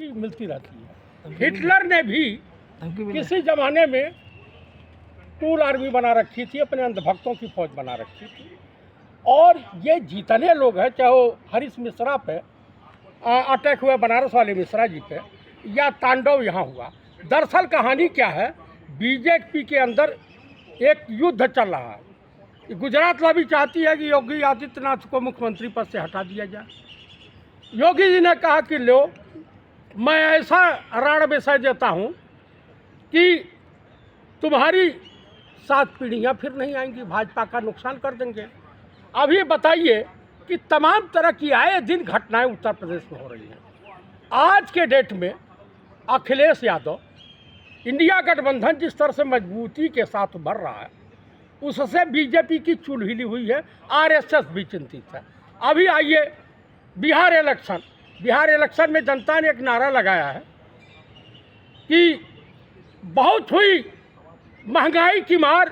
की मिलती रहती है। हिटलर ने भी किसी जमाने में टूल आर्मी बना रखी थी, अपने अंधभक्तों की फौज बना रखी थी। और ये जितने लोग हैं, चाहे वो हरीश मिश्रा पे अटैक हुआ, बनारस वाले मिश्रा जी पे, या तांडव यहाँ हुआ, दरअसल कहानी क्या है, बीजेपी के अंदर एक युद्ध चल रहा है। गुजरात वाली चाहती है कि योगी आदित्यनाथ को मुख्यमंत्री पद से हटा दिया जाए। योगी जी ने कहा कि लो, मैं ऐसा रण विषय देता हूँ कि तुम्हारी 7 पीढ़ियाँ फिर नहीं आएंगी, भाजपा का नुकसान कर देंगे। अभी बताइए कि तमाम तरह की आए दिन घटनाएं उत्तर प्रदेश में हो रही हैं। आज के डेट में अखिलेश यादव, इंडिया गठबंधन जिस तरह से मजबूती के साथ उभर रहा है, उससे बीजेपी की चूल हिली हुई है, आरएसएस भी चिंतित है। अभी आइए बिहार इलेक्शन में जनता ने एक नारा लगाया है कि बहुत हुई महंगाई की मार,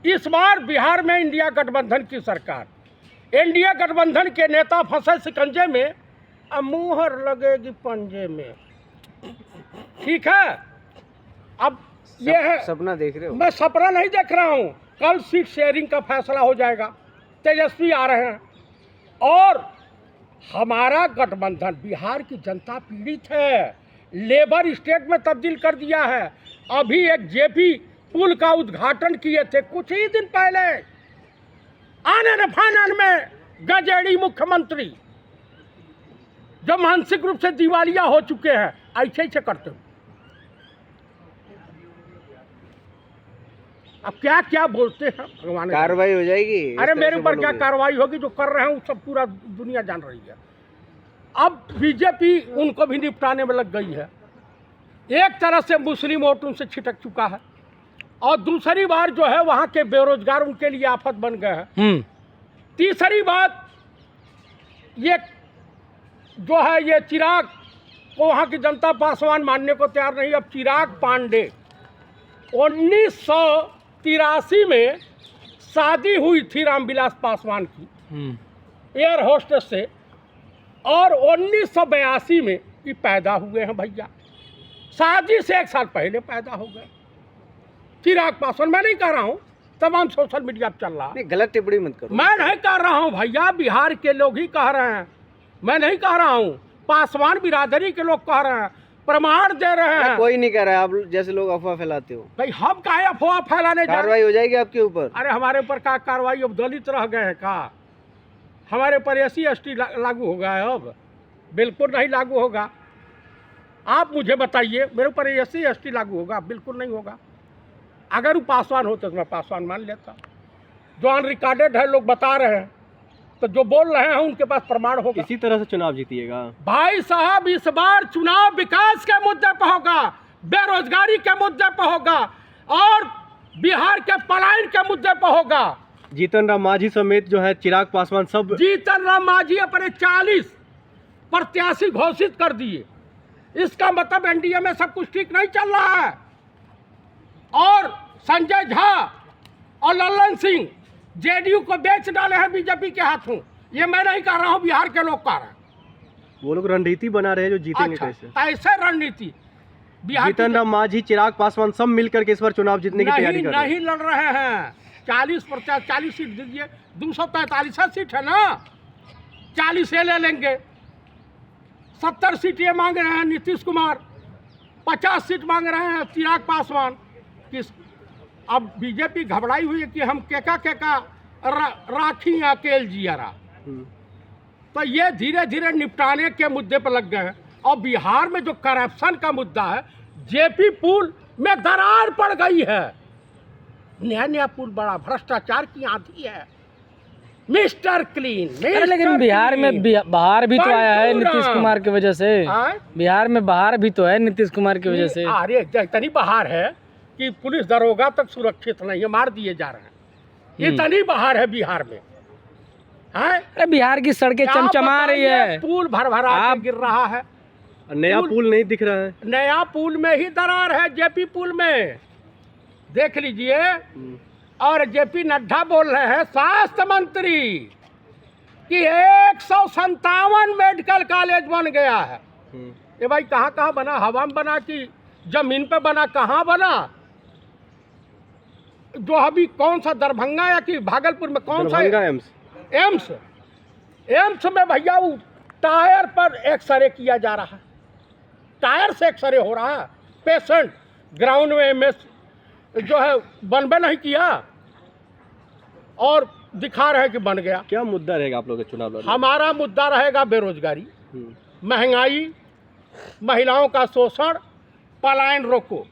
इस बार बिहार में इंडिया गठबंधन की सरकार। एनडीए गठबंधन के नेता फंसे शिकंजे में, अब मुहर लगेगी पंजे में। ठीक है, अब ये है, सपना देख रहे हो? मैं सपना नहीं देख रहा हूँ। कल सीट शेयरिंग का फैसला हो जाएगा, तेजस्वी आ रहे हैं, और हमारा गठबंधन, बिहार की जनता पीड़ित है, लेबर स्टेट में तब्दील कर दिया है। अभी एक जेपी पुल का उद्घाटन किए थे कुछ ही दिन पहले, आनन फानन में गजेड़ी मुख्यमंत्री, जो मानसिक रूप से दिवालिया हो चुके हैं, ऐसे ऐसे करते हो। अब क्या क्या बोलते हैं भगवान। कार्रवाई हो जाएगी? अरे मेरे ऊपर क्या कार्रवाई होगी, जो कर रहे हैं वो सब पूरा दुनिया जान रही है। अब बीजेपी उनको भी निपटाने में लग गई है। एक तरह से मुस्लिम वोट उनसे छिटक चुका है, और दूसरी बार जो है वहाँ के बेरोजगार उनके लिए आफत बन गए हैं। तीसरी बात, ये जो है, ये चिराग को वहाँ की जनता पासवान मानने को तैयार नहीं। अब चिराग पांडे 1983 में शादी हुई थी रामविलास पासवान की एयर होस्टेस से, और 1982 में ये पैदा हुए हैं भैया। शादी से 1 साल पहले पैदा हो गए चिराग पासवान। मैं नहीं कह रहा हूँ, तमाम सोशल मीडिया पर चल रहा है। नहीं, गलत टिप्पणी मत करो। मैं नहीं कह रहा हूँ भैया, बिहार के लोग ही कह रहे हैं, मैं नहीं कह रहा हूँ, पासवान बिरादरी के लोग कह रहे हैं, प्रमाण दे रहे हैं। कोई नहीं कह रहा है, आप जैसे लोग अफवाह फैलाते हो। भाई हम काहे अफवाह फैलाने जा? कार्रवाई हो जाएगी आपके ऊपर? अरे हमारे ऊपर क्या कार्रवाई? अब दलित रह गए हैं का? हमारे ऊपर SC/ST लागू हो गया है? अब बिल्कुल नहीं लागू होगा। आप मुझे बताइए, मेरे ऊपर SC/ST लागू होगा? बिल्कुल नहीं होगा। अगर वो पासवान होते तो मैं पासवान मान लेता। जो अनरिकॉर्डेड है, लोग बता रहे हैं, तो जो बोल रहे हैं उनके पास प्रमाण होगा। इसी तरह से चुनाव जीतिएगा भाई साहब, इस बार चुनाव विकास के मुद्दे पर होगा, बेरोजगारी के मुद्दे पर होगा, और बिहार के पलायन के मुद्दे पर होगा। जीतन राम मांझी समेत जो है चिराग पासवान सब, जीतन राम मांझी अपने 40 प्रत्याशी घोषित कर दिए। इसका मतलब एनडीए में सब कुछ ठीक नहीं चल रहा है। और संजय झा और लल्लन सिंह जेडीयू को बेच डाले हैं बीजेपी के हाथों। ये मैं नहीं कह रहा हूँ, बिहार के लोग कह रहे हैं। वो लोग रणनीति बना रहे हैं जो जीतेंगे अच्छा, कैसे। ऐसे रणनीति बिहार जीतन राम मांझी, चिराग पासवान सब मिलकर के इस बार चुनाव जीतने की तैयारी कर रहे हैं। नहीं लड़ रहे हैं। 40 सीट दीजिए, 243 सीट है ना, 40 ले लेंगे। 70 सीट ये मांग रहे हैं नीतीश कुमार, 50 सीट मांग रहे हैं चिराग पासवान। किस अब बीजेपी घबराई हुई है कि हम केका राखी अकेल जियारा। तो ये धीरे धीरे निपटाने के मुद्दे पर लग गए हैं। और बिहार में जो करप्शन का मुद्दा है, जेपी पुल में दरार पड़ गई है। नया पुल बड़ा भ्रष्टाचार की आंधी है, मिस्टर क्लीन। लेकिन बिहार में बाहर भी तो आया है नीतीश कुमार की वजह से। बिहार में बाहर भी तो है नीतीश कुमार की वजह से। अरे इतनी बाहर है कि पुलिस दरोगा तक सुरक्षित नहीं है, मार दिए जा रहे हैं। इतनी बाहर है बिहार में। अरे बिहार की सड़कें चमचमा रही है, पुल भर गिर रहा है। नया पुल नहीं दिख रहा है। नया पुल में ही दरार है, जेपी पुल में देख लीजिए। और जेपी नड्डा बोल रहे हैं, स्वास्थ्य मंत्री, कि 157 मेडिकल कॉलेज बन गया है। ये भाई कहाँ कहाँ बना, हवा में बना कि जमीन पे बना, कहाँ बना? जो अभी कौन सा दरभंगा या कि भागलपुर में कौन सा दरभंगा एम्स। एम्स में भैया वो टायर पर एक्सरे किया जा रहा है, टायर से एक्सरे हो रहा है। पेशेंट ग्राउंड में एमएस जो है बनबे नहीं किया और दिखा रहे कि बन गया। क्या मुद्दा रहेगा आप लोगों के चुनाव लड़ने में? हमारा मुद्दा रहेगा बेरोजगारी, महंगाई, महिलाओं का शोषण, पलायन रोको,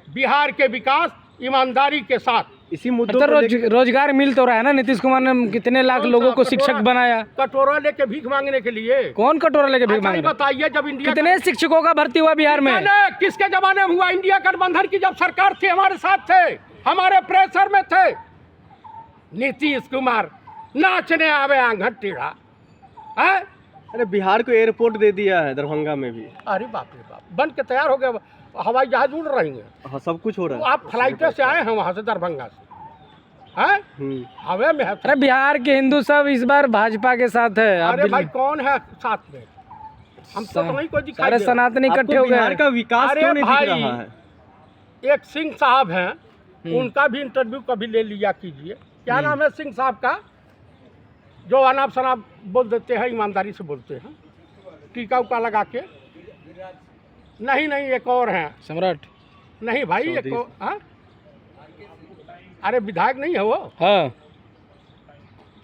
बिहार के विकास ईमानदारी के साथ। इसी मुद्दों तो को लेकर रोजगार मिल तो रहा है ना, नीतीश कुमार ने कितने लाख लोगों को शिक्षक बनाया। कटोरा लेके भीख मांगने के लिए? कौन कटोरा लेके भीख अच्छा, मांग ये रहा है? बताइए जब इंडिया कितने शिक्षकों का भर्ती हुआ बिहार में? किसके जमाने में हुआ? इंडिया गठबंधन की जब सरकार थी, हमारे साथ थे, हमारे प्रेशर में थे। नीतीश कुमार नाचने आवे आंगन टेढ़ा है। अरे बिहार को एयरपोर्ट दे दिया है दरभंगा में भी। अरे बाप रे बाप, बन के तैयार हो गया, हवाई जहाज उड़ रही हैं। हाँ, सब कुछ हो रहा है। आप फ्लाइट से आए हैं वहाँ से, दरभंगा से, हैं? हवे में है। अरे बिहार के हिंदू सब इस बार भाजपा के साथ है। आप अरे भाई कौन है साथ में? हम तो नहीं कोई दिखाई सारे दे। सनातनी इकट्ठे आपको हो गए बिहार का विकास अरे क्यों नहीं दिख भाई, रहा है? एक सिंह साहब हैं, उनका भी इंटरव्यू कभी ले लिया कीजिए। क्या नाम है सिंह साहब का? जो अनाप शनाप बोल देते हैं, ईमानदारी से बोलते हैं, टीका उका लगा के। नहीं एक और हैं, सम्राट। नहीं भाई एक और, हाँ? अरे विधायक नहीं है वो, हाँ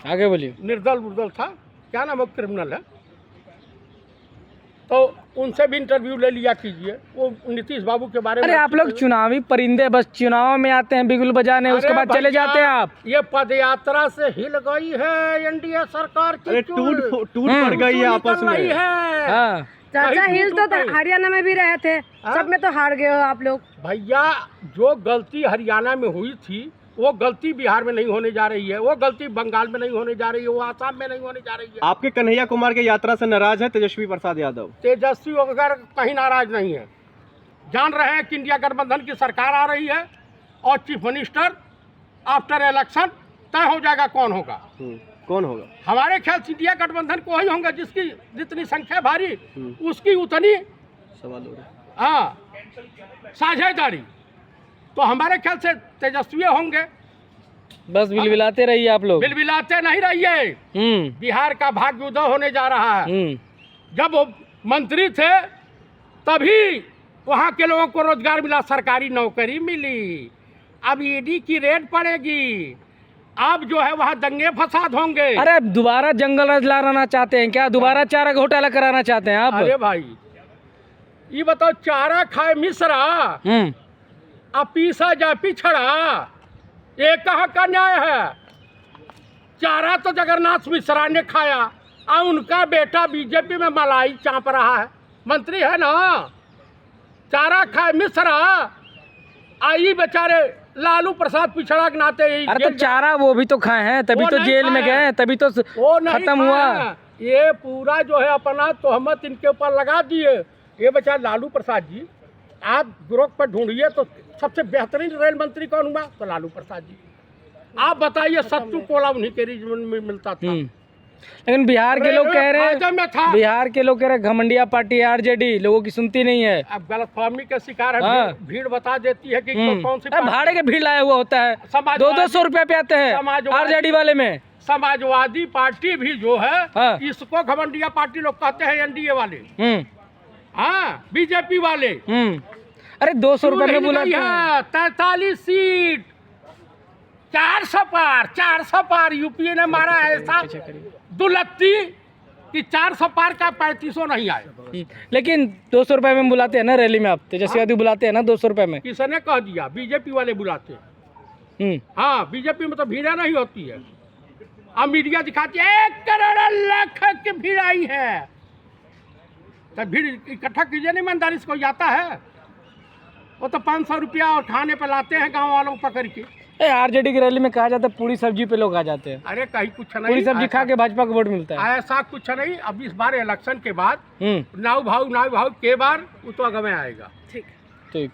आगे बोलिए। निर्दल था, क्या नाम है, क्रिमिनल है। तो उनसे भी इंटरव्यू ले लिया कीजिए, वो नीतीश बाबू के बारे में। अरे आप लोग चुनावी परिंदे, बस चुनाव में आते हैं बिगुल बजाने, उसके बाद चले जाते हैं आप। ये पद यात्रा से हिल गई है एनडीए सरकार की। अरे टूट पड़ गई है आपस में। हाँ चाचा हिल तो हरियाणा में भी रहे थे, सब में तो हार गए हो आप लोग। भैया जो गलती हरियाणा में हुई थी, वो गलती बिहार में नहीं होने जा रही है, वो गलती बंगाल में नहीं होने जा रही है, वो आसाम में नहीं होने जा रही है। आपके कन्हैया कुमार के यात्रा से नाराज है तेजस्वी प्रसाद यादव? तेजस्वी वगैरह कहीं नाराज नहीं है। जान रहे हैं कि इंडिया गठबंधन की सरकार आ रही है और चीफ मिनिस्टर आफ्टर इलेक्शन तय हो जाएगा कौन होगा। कौन होगा? हमारे ख्याल से इंडिया गठबंधन को वही होंगे जिसकी जितनी संख्या भारी उसकी उतनी सवाल हो रहा है। हाँ साझेदारी। तो हमारे ख्याल से तेजस्वी होंगे। बस बिलबिलाते रहिए आप लोग, बिलबिलाते नहीं रहिए। बिहार का भाग्य उदय होने जा रहा है। जब वो मंत्री थे तभी वहाँ के लोगों को रोजगार मिला, सरकारी नौकरी मिली। अब ईडी की रेड पड़ेगी, अब जो है वहाँ दंगे फसाद होंगे। अरे दोबारा जंगल राज लाना चाहते हैं क्या? दोबारा चारा घोटाला कराना चाहते हैं आप? अरे भाई ये बताओ, चारा खाए मिश्रा अब पीसा जा पिछड़ा, ये कहाँ का न्याय है? चारा तो जगन्नाथ मिश्रा ने खाया और उनका बेटा बीजेपी में मलाई चाप रहा है, मंत्री है ना। चारा खाए मिश्रा, आई बेचारे लालू प्रसाद पिछड़ा के नाते। अरे तो चारा वो भी तो खाए हैं, तभी तो जेल में गए, तभी तो खत्म हुआ। ये पूरा जो है अपना तोहमत इनके ऊपर लगा दिए। ये बेचारे लालू प्रसाद जी, आप ग्रोक पर ढूंढिए तो सबसे बेहतरीन रेल मंत्री कौन हुआ? तो लालू प्रसाद जी। आप बताइए, सत्तू कोला उन्हीं के रिजन में मिलता था। लेकिन बिहार के लोग कह रहे हैं, बिहार के लोग कह रहे हैं घमंडिया पार्टी है आरजेडी, लोगों की सुनती नहीं है। अब गलतफहमी का शिकार है। भीड़ बता देती है कि कौन सी भाड़े के भीड़ लाया हुआ होता है, 200 रुपया पे आते हैं आरजेडी वाले में। समाजवादी पार्टी भी जो है इसको घमंडिया पार्टी लोग कहते हैं, एनडीए वाले। हाँ बीजेपी वाले। अरे 200 रुपये में बुलाते हैं। 43 सीट, 400 पार यूपीए ने मारा ऐसा दुलत्ती कि 400 पार का 3500 नहीं आए। लेकिन 200 रुपये में बुलाते हैं ना रैली में, आप तेजस्वी यादव बुलाते हैं ना 200 रुपये में। किसने कह दिया? बीजेपी वाले बुलाते हैं। हाँ बीजेपी में तो भीड़ नहीं होती है। अब मीडिया दिखाती है 1 करोड़ लाख की भीड़ आई है, तो भीड़ इकट्ठा कीजिए। नहीं ईमानदारी से कोई आता है? वो तो 500 रुपया और खाने पे लाते हैं गांव वालों को पकड़ के। आरजेडी की रैली में कहा जाता है पूरी सब्जी पे लोग आ जाते हैं। अरे कहीं कुछ नहीं, पूरी सब्जी खा के भाजपा को वोट मिलता है। ऐसा कुछ नहीं। अब इस बार इलेक्शन के बाद नाव भाव के बार वो तो आगे में आएगा। ठीक।